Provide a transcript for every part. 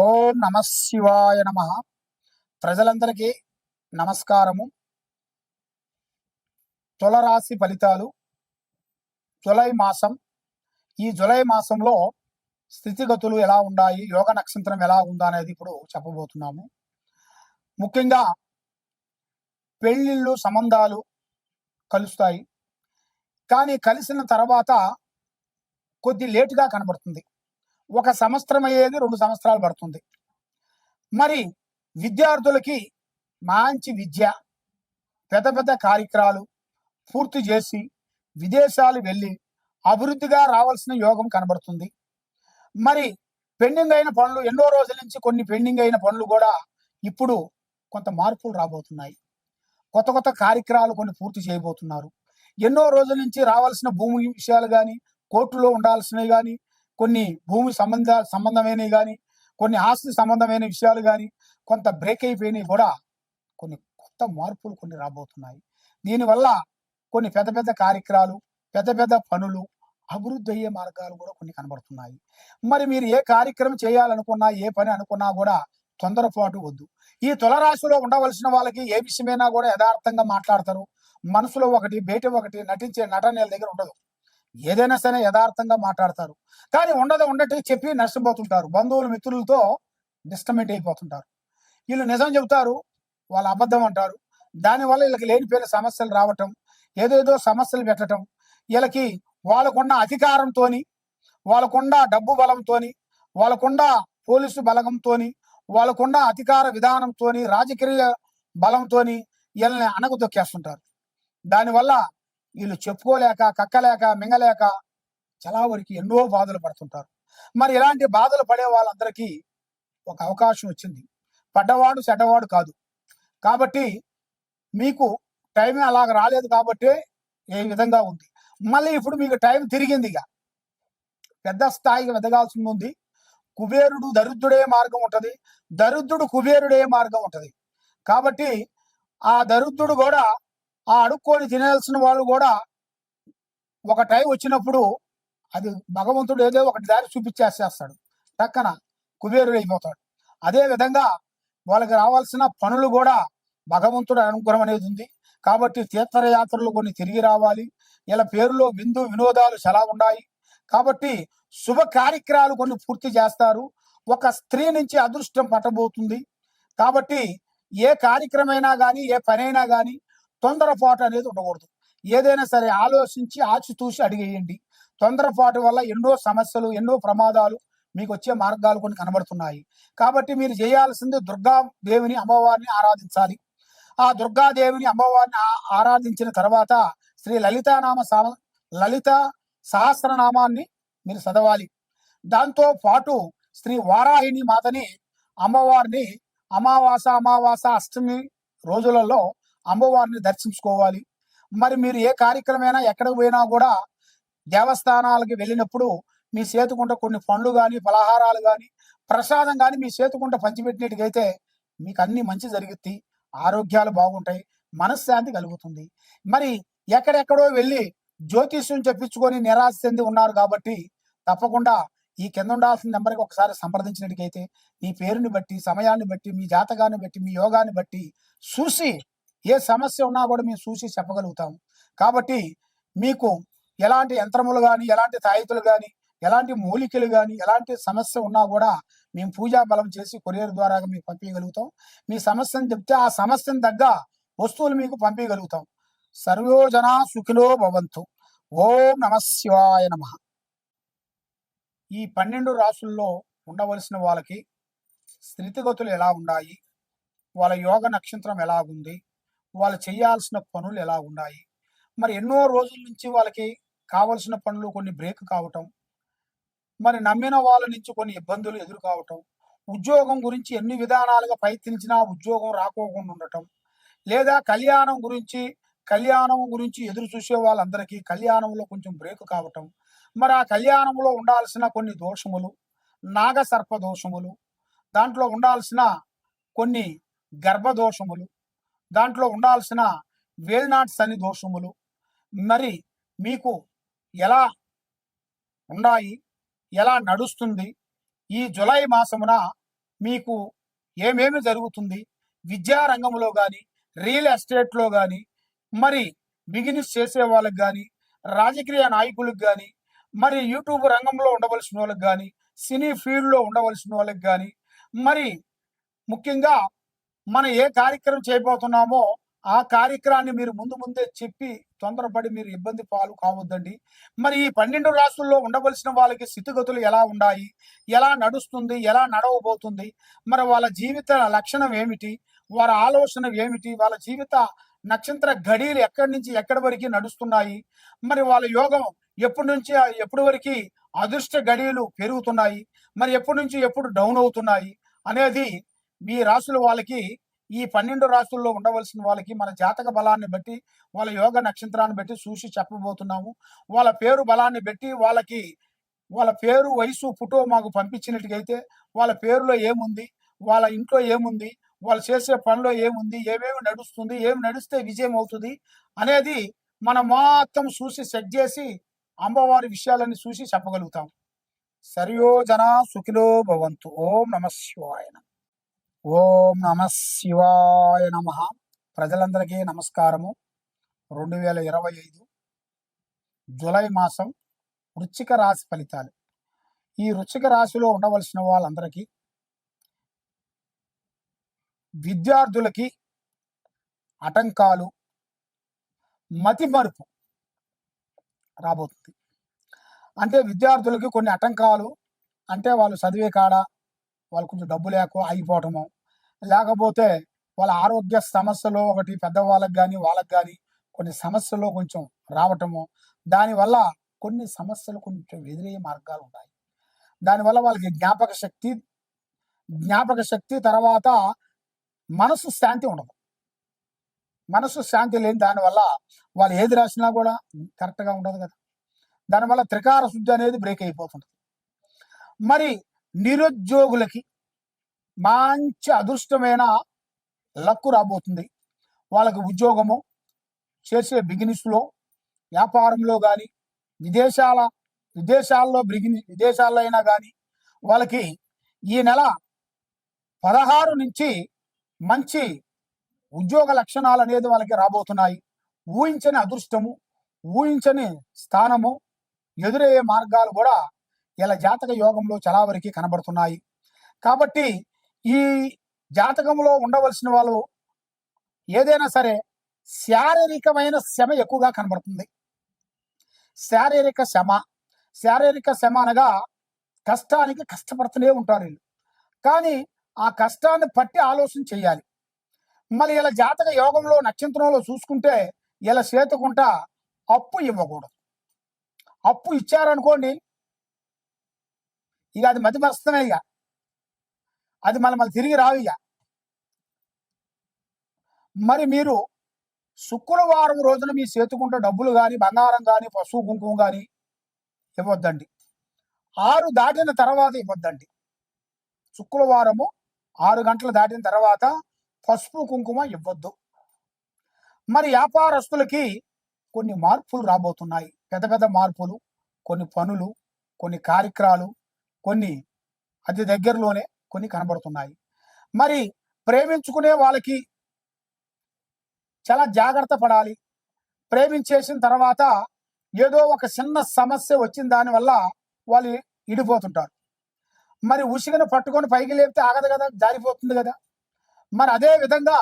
ఓం నమ శివాయ నమ. ప్రజలందరికీ నమస్కారము. తులరాశి ఫలితాలు జులై మాసం. ఈ జులై మాసంలో స్థితిగతులు ఎలా ఉన్నాయి, యోగ నక్షత్రం ఎలా ఉందా అనేది ఇప్పుడు చెప్పబోతున్నాము. ముఖ్యంగా పెళ్ళిళ్ళు సంబంధాలు కలుస్తాయి, కానీ కలిసిన తర్వాత కొద్ది లేటుగా కనబడుతుంది. 1 సంవత్సరం అయ్యేది 2 సంవత్సరాలు పడుతుంది. మరి విద్యార్థులకి మంచి విద్య, పెద్ద పెద్ద కార్యక్రమాలు పూర్తి చేసి విదేశాలు వెళ్ళి అభివృద్ధిగా రావాల్సిన యోగం కనబడుతుంది. మరి పెండింగ్ అయిన పనులు, ఎన్నో రోజుల నుంచి కొన్ని పెండింగ్ అయిన పనులు కూడా ఇప్పుడు కొంత మార్పులు రాబోతున్నాయి. కొత్త కొత్త కార్యక్రమాలు కొన్ని పూర్తి చేయబోతున్నారు. ఎన్నో రోజుల నుంచి రావాల్సిన భూమి విషయాలు కానీ, కోర్టులో ఉండాల్సినవి కానీ, కొన్ని భూమి సంబంధమైనవి కానీ, కొన్ని ఆస్తి సంబంధమైన విషయాలు కానీ కొంత బ్రేక్ అయిపోయినవి కూడా కొన్ని కొత్త మార్పులు కొన్ని రాబోతున్నాయి. దీనివల్ల కొన్ని పెద్ద పెద్ద కార్యక్రమాలు, పెద్ద పెద్ద పనులు, అభివృద్ధి అయ్యే మార్గాలు కూడా కొన్ని కనబడుతున్నాయి. మరి మీరు ఏ కార్యక్రమం చేయాలనుకున్నా, ఏ పని అనుకున్నా కూడా తొందరపాటు వద్దు. ఈ తులరాశిలో ఉండవలసిన వాళ్ళకి ఏ విషయమైనా కూడా యథార్థంగా మాట్లాడతారు. మనసులో ఒకటి, బయట ఒకటి, నటించే నటనల దగ్గర ఉండదు. ఏదైనా సరే యథార్థంగా మాట్లాడతారు. కానీ ఉండటి చెప్పి నష్టపోతుంటారు. బంధువులు మిత్రులతో డిస్టర్బెంట్ అయిపోతుంటారు. వీళ్ళు నిజం చెబుతారు, వాళ్ళు అబద్ధం అంటారు. దానివల్ల వీళ్ళకి లేనిపోయిన సమస్యలు రావటం, ఏదేదో సమస్యలు పెట్టడం, వీళ్ళకి వాళ్ళకున్న అధికారంతో, వాళ్ళకున్న డబ్బు బలంతో, వాళ్ళకున్న పోలీసు బలంతో, వాళ్ళకున్న అధికార విధానంతో, రాజకీయ బలంతో వీళ్ళని అణగదొక్కేస్తుంటారు. దానివల్ల వీళ్ళు చెప్పుకోలేక, కక్కలేక, మింగలేక చాలా వరకు ఎన్నో బాధలు పడుతుంటారు. మరి ఇలాంటి బాధలు పడే వాళ్ళందరికీ ఒక అవకాశం వచ్చింది. పడ్డవాడు చెడ్డవాడు కాదు. కాబట్టి మీకు టైం అలాగ రాలేదు కాబట్టి ఏ విధంగా ఉంది. మళ్ళీ ఇప్పుడు మీకు టైం తిరిగింది. ఇక పెద్ద స్థాయికి ఎదగాల్సి ఉంది. కుబేరుడు దరిద్రుడే మార్గం ఉంటుంది, దరిద్రుడు కుబేరుడే మార్గం ఉంటుంది. కాబట్టి ఆ దరిద్రుడు కూడా, ఆ అడుక్కొని తినేయాల్సిన వాళ్ళు కూడా ఒక టైం వచ్చినప్పుడు అది భగవంతుడు ఏదో ఒకటి దారి చూపించేస్తాడు, టక్కన కుబేరుడు అయిపోతాడు. అదే విధంగా వాళ్ళకి రావాల్సిన పనులు కూడా భగవంతుడు అనుగ్రహం అనేది ఉంది. కాబట్టి తీర్థయాత్రలు కొన్ని తిరిగి రావాలి. ఇలా పేరులో విందు వినోదాలు చాలా ఉన్నాయి. కాబట్టి శుభ కార్యక్రమాలు కొన్ని పూర్తి చేస్తారు. ఒక స్త్రీ నుంచి అదృష్టం పట్టబోతుంది. కాబట్టి ఏ కార్యక్రమైనా కానీ, ఏ పనైనా కానీ తొందరపాటు అనేది ఉండకూడదు. ఏదైనా సరే ఆలోచించి ఆచితూసి అడిగేయండి. తొందరపాటు వల్ల ఎన్నో సమస్యలు, ఎన్నో ప్రమాదాలు మీకు వచ్చే మార్గాలు కొన్ని కనబడుతున్నాయి. కాబట్టి మీరు చేయాల్సింది దుర్గాదేవిని, అమ్మవారిని ఆరాధించాలి. ఆ దుర్గాదేవిని, అమ్మవారిని ఆరాధించిన తర్వాత శ్రీ లలిత సహస్రనామాన్ని మీరు చదవాలి. దాంతో పాటు శ్రీ వారాహిని మాతని, అమ్మవారిని అమావాస అష్టమి రోజులలో అమ్మవారిని దర్శించుకోవాలి. మరి మీరు ఏ కార్యక్రమైనా, ఎక్కడికి పోయినా కూడా దేవస్థానాలకి వెళ్ళినప్పుడు మీ చేతుకుంట కొన్ని పండ్లు కానీ, పలహారాలు కానీ, ప్రసాదం కానీ మీ చేతుకుంట పంచిపెట్టినట్టుగైతే మీకు అన్ని మంచి జరుగుతాయి, ఆరోగ్యాలు బాగుంటాయి, మనశ్శాంతి కలుగుతుంది. మరి ఎక్కడెక్కడో వెళ్ళి జ్యోతిష్యం చెప్పించుకొని నిరాశ చెంది ఉన్నారు కాబట్టి తప్పకుండా ఈ కింద ఉండాల్సిన నెంబర్కి ఒకసారి సంప్రదించినట్టుగైతే మీ పేరుని బట్టి, సమయాన్ని బట్టి, మీ జాతకాన్ని బట్టి, మీ యోగాన్ని బట్టి చూసి ఏ సమస్య ఉన్నా కూడా మేము చూసి చెప్పగలుగుతాము. కాబట్టి మీకు ఎలాంటి యంత్రములు కానీ, ఎలాంటి తాయితులు కానీ, ఎలాంటి మూలికలు కానీ, ఎలాంటి సమస్య ఉన్నా కూడా మేము పూజా బలం చేసి కొరియర్ ద్వారా మీకు పంపించగలుగుతాం. మీ సమస్యను చెప్తే ఆ సమస్యను తగ్గ వస్తువులు మీకు పంపించగలుగుతాం. సర్వోజనా సుఖినో భవంతు. ఓం నమ శివాయ నమ. ఈ 12 రాసుల్లో ఉండవలసిన వాళ్ళకి స్థితిగతులు ఎలా ఉన్నాయి, వాళ్ళ యోగ నక్షత్రం ఎలా ఉంది, వాళ్ళు చేయాల్సిన పనులు ఎలా ఉన్నాయి, మరి ఎన్నో రోజుల నుంచి వాళ్ళకి కావలసిన పనులు కొన్ని బ్రేక్ కావటం, మరి నమ్మిన వాళ్ళ నుంచి కొన్ని ఇబ్బందులు ఎదురు కావటం, ఉద్యోగం గురించి ఎన్ని విధానాలుగా ప్రయత్నించినా ఉద్యోగం రాకోకుండా ఉండటం, లేదా కళ్యాణం గురించి ఎదురు చూసే వాళ్ళందరికీ కళ్యాణంలో కొంచెం బ్రేక్ కావటం, మరి ఆ కళ్యాణంలో ఉండాల్సిన కొన్ని దోషములు, నాగసర్ప దోషములు, దాంట్లో ఉండాల్సిన కొన్ని గర్భదోషములు, దాంట్లో ఉండాల్సిన వేల్నాట్ శని దోషములు మరి మీకు ఎలా ఉన్నాయి, ఎలా నడుస్తుంది, ఈ జులై మాసమున మీకు ఏమేమి జరుగుతుంది, విద్యా రంగంలో కానీ, రియల్ ఎస్టేట్లో కానీ, మరి బిజినెస్ చేసే వాళ్ళకి కానీ, రాజకీయ నాయకులకు కానీ, మరి యూట్యూబ్ రంగంలో ఉండవలసిన వాళ్ళకి కానీ, సినీ ఫీల్డ్లో ఉండవలసిన వాళ్ళకి కానీ, మరి ముఖ్యంగా మనం ఏ కార్యక్రమం చేయబోతున్నామో ఆ కార్యక్రమాన్ని మీరు ముందే చెప్పి తొందరపడి మీరు ఇబ్బంది పాలు కావద్దండి. మరి ఈ 12 రాష్ట్రాల్లో ఉండవలసిన వాళ్ళకి స్థితిగతులు ఎలా ఉన్నాయి, ఎలా నడుస్తుంది, ఎలా నడవబోతుంది, మరి వాళ్ళ జీవిత లక్షణం ఏమిటి, వారి ఆలోచన ఏమిటి, వాళ్ళ జీవిత నక్షత్ర ఘడియలు ఎక్కడి నుంచి ఎక్కడి వరకు నడుస్తున్నాయి, మరి వాళ్ళ యోగం ఎప్పటి నుంచి ఎప్పటి వరకు అదృష్ట గడియలు పెరుగుతున్నాయి, మరి ఎప్పటి నుంచి ఎప్పుడు డౌన్ అవుతున్నాయి అనేది మీ రాశుల వాళ్ళకి, ఈ 12 రాశుల్లో ఉండవలసిన వాళ్ళకి మన జాతక బలాన్ని బట్టి, వాళ్ళ యోగ నక్షత్రాన్ని బట్టి చూసి చెప్పబోతున్నాము. వాళ్ళ పేరు బలాన్ని బట్టి వాళ్ళకి వాళ్ళ పేరు, వయసు, ఫోటో మాకు పంపించినట్టుగైతే వాళ్ళ పేరులో ఏముంది, వాళ్ళ ఇంట్లో ఏముంది, వాళ్ళు చేసే పనిలో ఏముంది, ఏమేమి నడుస్తుంది, ఏమి నడిస్తే విజయం అవుతుంది అనేది మనం మొత్తం చూసి సెట్ చేసి అమ్మవారి విషయాలన్నీ చూసి చెప్పగలుగుతాం. సర్వో జన సుఖినో భవంతు. ఓం నమః శివాయ. ఓం నమః శివాయ నమః. ప్రజలందరికీ నమస్కారము. 2025 జూలై మాసం వృశ్చిక రాశి ఫలితాలు. ఈ వృశ్చిక రాశిలో ఉండవలసిన వాళ్ళందరికీ, విద్యార్థులకి ఆటంకాలు, మతిమరుపు రాబోతుంది. అంటే విద్యార్థులకి కొన్ని ఆటంకాలు అంటే వాళ్ళు చదివే కాడ వాళ్ళు కొంచెం డబ్బు లేక ఆగిపోవటము, లేకపోతే వాళ్ళ ఆరోగ్య సమస్యలు ఒకటి పెద్దవాళ్ళకి కానీ వాళ్ళకి కానీ కొన్ని సమస్యలు కొంచెం రావటము, దానివల్ల కొన్ని సమస్యలు కొంచెం ఎదురయ్యే మార్గాలు ఉన్నాయి. దానివల్ల వాళ్ళకి జ్ఞాపక శక్తి తర్వాత మనసు శాంతి ఉండదు. మనసు శాంతి లేని దానివల్ల వాళ్ళు ఏది రాసినా కూడా కరెక్ట్గా ఉండదు కదా. దానివల్ల త్రికార శుద్ధి అనేది బ్రేక్ అయిపోతుంది. మరి నిరుద్యోగులకి మంచి అదృష్టమైన లక్కు రాబోతుంది. వాళ్ళకి ఉద్యోగము, చేసే బిజినెస్లో, వ్యాపారంలో కానీ, విదేశాల్లో అయినా కానీ వాళ్ళకి ఈ నెల 16 నుంచి మంచి ఉద్యోగ లక్షణాలు అనేది వాళ్ళకి రాబోతున్నాయి. ఊహించని అదృష్టము, ఊహించని స్థానము, ఎదురయ్యే మార్గాలు కూడా ఇలా జాతక యోగంలో చాలా వరకు కనబడుతున్నాయి. కాబట్టి ఈ జాతకంలో ఉండవలసిన వాళ్ళు ఏదైనా సరే శారీరకమైన శ్రమ ఎక్కువగా కనబడుతుంది. శారీరక శ్రమ అనగా కష్టానికి కష్టపడుతూనే ఉంటారు వీళ్ళు. కానీ ఆ కష్టాన్ని పట్టి ఆలోచన చేయాలి. మళ్ళీ ఇలా జాతక యోగంలో నక్షత్రంలో చూసుకుంటే ఇలా చేతుకుంటా అప్పు ఇవ్వకూడదు. అప్పు ఇచ్చారనుకోండి, ఇక అది మతిమరుస్తమే, ఇక అది మళ్ళీ తిరిగి రావు. ఇక మరి మీరు శుక్రవారం రోజున మీ చేతుకుంటే డబ్బులు కానీ, బంగారం కానీ, పశువు కుంకుమ కానీ ఇవ్వద్దండి. 6 దాటిన తర్వాత ఇవ్వద్దండి. శుక్రవారము 6 గంటలు దాటిన తర్వాత పసుపు కుంకుమ ఇవ్వద్దు. మరి వ్యాపారస్తులకి కొన్ని మార్పులు రాబోతున్నాయి. పెద్ద మార్పులు, కొన్ని పనులు, కొన్ని కార్యక్రమాలు, కొన్ని అతి దగ్గరలోనే కొన్ని కనబడుతున్నాయి. మరి ప్రేమించుకునే వాళ్ళకి చాలా జాగ్రత్త పడాలి. ప్రేమించేసిన తర్వాత ఏదో ఒక చిన్న సమస్య వచ్చిన దానివల్ల వాళ్ళు ఇడిపోతుంటారు. మరి ఉసిగను పట్టుకొని పైకి లేపితే ఆగదు కదా, జారిపోతుంది కదా. మరి అదే విధంగా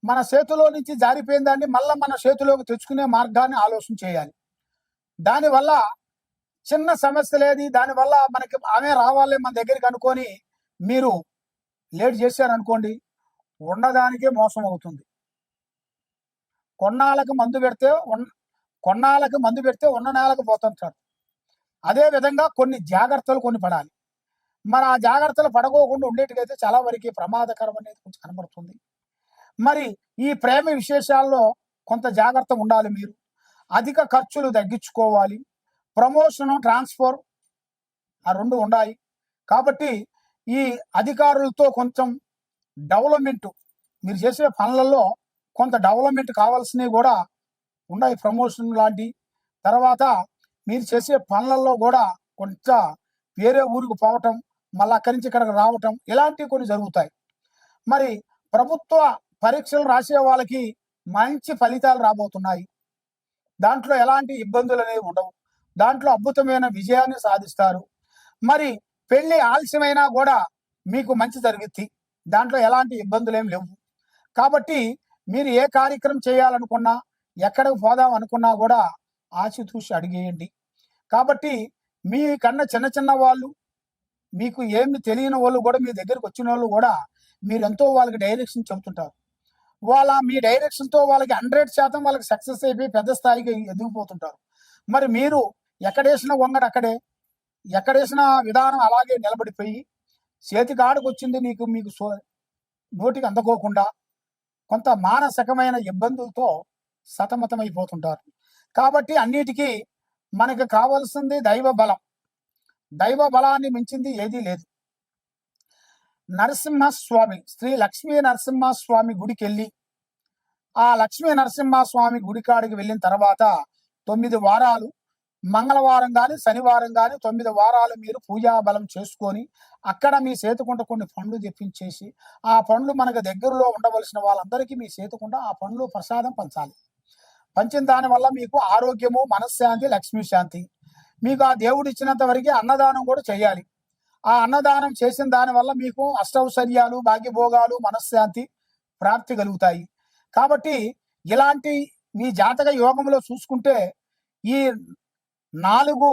మన చేతిలో నుంచి జారిపోయిన దాన్ని మళ్ళీ మన చేతిలోకి తెచ్చుకునే మార్గాన్ని ఆలోచన చేయాలి. దానివల్ల చిన్న సమస్య లేదు, దానివల్ల మనకి ఆమె రావాలి మన దగ్గరికి అనుకొని మీరు లేట్ చేశారనుకోండి, ఉన్నదానికే మోసం అవుతుంది. కొన్నాళ్ళకి మందు పెడితే ఉన్న నేలకు పోతుంటారు. అదే విధంగా కొన్ని జాగ్రత్తలు పడాలి. మరి ఆ జాగ్రత్తలు పడకోకుండా ఉండేట్టుకైతే చాలా వరకు ప్రమాదకరం అనేది కొంచెం కనబడుతుంది. మరి ఈ ప్రేమ విశేషాల్లో కొంత జాగ్రత్త ఉండాలి. మీరు అధిక ఖర్చులు తగ్గించుకోవాలి. ప్రమోషన్, ట్రాన్స్ఫర్ ఆ 2 ఉన్నాయి. కాబట్టి ఈ అధికారులతో కొంచెం డెవలప్మెంట్, మీరు చేసే పనులలో కొంత డెవలప్మెంట్ కావాల్సినవి కూడా ఉన్నాయి. ప్రమోషన్ లాంటి తర్వాత మీరు చేసే పనులలో కూడా కొంత వేరే ఊరికి పోవటం, మళ్ళీ అక్కడి నుంచి ఇక్కడికి రావటం ఇలాంటివి కొన్ని జరుగుతాయి. మరి ప్రభుత్వ పరీక్షలు రాసే వాళ్ళకి మంచి ఫలితాలు రాబోతున్నాయి. దాంట్లో ఎలాంటి ఇబ్బందులు అనేవి ఉండవు. దాంట్లో అద్భుతమైన విజయాన్ని సాధిస్తారు. మరి పెళ్లి ఆలస్యమైనా కూడా మీకు మంచి జరుగుద్ది. దాంట్లో ఎలాంటి ఇబ్బందులు ఏమి లేవు. కాబట్టి మీరు ఏ కార్యక్రమం చేయాలనుకున్నా, ఎక్కడికి పోదాం అనుకున్నా కూడా ఆచితూచి అడిగేయండి. కాబట్టి మీ కన్నా చిన్న చిన్న వాళ్ళు, మీకు ఏమి తెలియని వాళ్ళు కూడా మీ దగ్గరికి వచ్చిన వాళ్ళు కూడా మీరెంతో వాళ్ళకి డైరెక్షన్ చెబుతుంటారు. మీ డైరెక్షన్తో వాళ్ళకి 100% వాళ్ళకి సక్సెస్ అయిపోయి పెద్ద స్థాయికి ఎదిగిపోతుంటారు. మరి మీరు ఎక్కడేసిన వంగడు అక్కడే, ఎక్కడేసిన విధానం అలాగే నిలబడిపోయి చేతికాడికి వచ్చింది మీకు నోటికి అందకోకుండా కొంత మానసికమైన ఇబ్బందులతో సతమతమైపోతుంటారు. కాబట్టి అన్నిటికీ మనకు కావాల్సింది దైవ బలం. దైవ బలాన్ని మించింది ఏదీ లేదు. నరసింహస్వామి, శ్రీ లక్ష్మీ నరసింహస్వామి గుడికి వెళ్ళి, ఆ లక్ష్మీ నరసింహస్వామి గుడికాడికి వెళ్ళిన తర్వాత 9 వారాలు, మంగళవారం కానీ శనివారం కానీ 9 వారాలు మీరు పూజా బలం చేసుకొని అక్కడ మీ సేతుకుంట కొన్ని పండ్లు తెప్పించేసి, ఆ పండ్లు మనకు దగ్గరలో ఉండవలసిన వాళ్ళందరికీ మీ సేతుకుంట ఆ పండ్లు ప్రసాదం పంచాలి. పంచిన దానివల్ల మీకు ఆరోగ్యము, మనశ్శాంతి, లక్ష్మీ శాంతి. మీకు ఆ దేవుడు ఇచ్చినంత వరకు అన్నదానం కూడా చేయాలి. ఆ అన్నదానం చేసిన దానివల్ల మీకు అష్టౌశ్వర్యాలు, భాగ్యభోగాలు, మనశ్శాంతి ప్రాప్తి కలుగుతాయి. కాబట్టి ఇలాంటి మీ జాతక యోగంలో చూసుకుంటే ఈ 4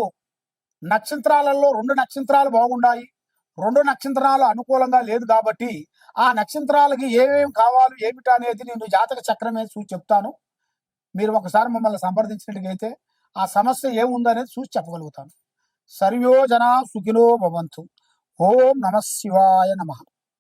నక్షత్రాలలో 2 నక్షత్రాలు బాగున్నాయి, 2 నక్షత్రాలు అనుకూలంగా లేదు. కాబట్టి ఆ నక్షత్రాలకి ఏమేమి కావాలి ఏమిటి అనేది నేను జాతక చక్రమే చూసి చెప్తాను. మీరు ఒకసారి మమ్మల్ని సంప్రదించినట్టుగైతే ఆ సమస్య ఏముందనేది చూసి చెప్పగలుగుతాను. సర్వో జనా సుఖినో భవంతు. ఓం నమః శివాయ నమః.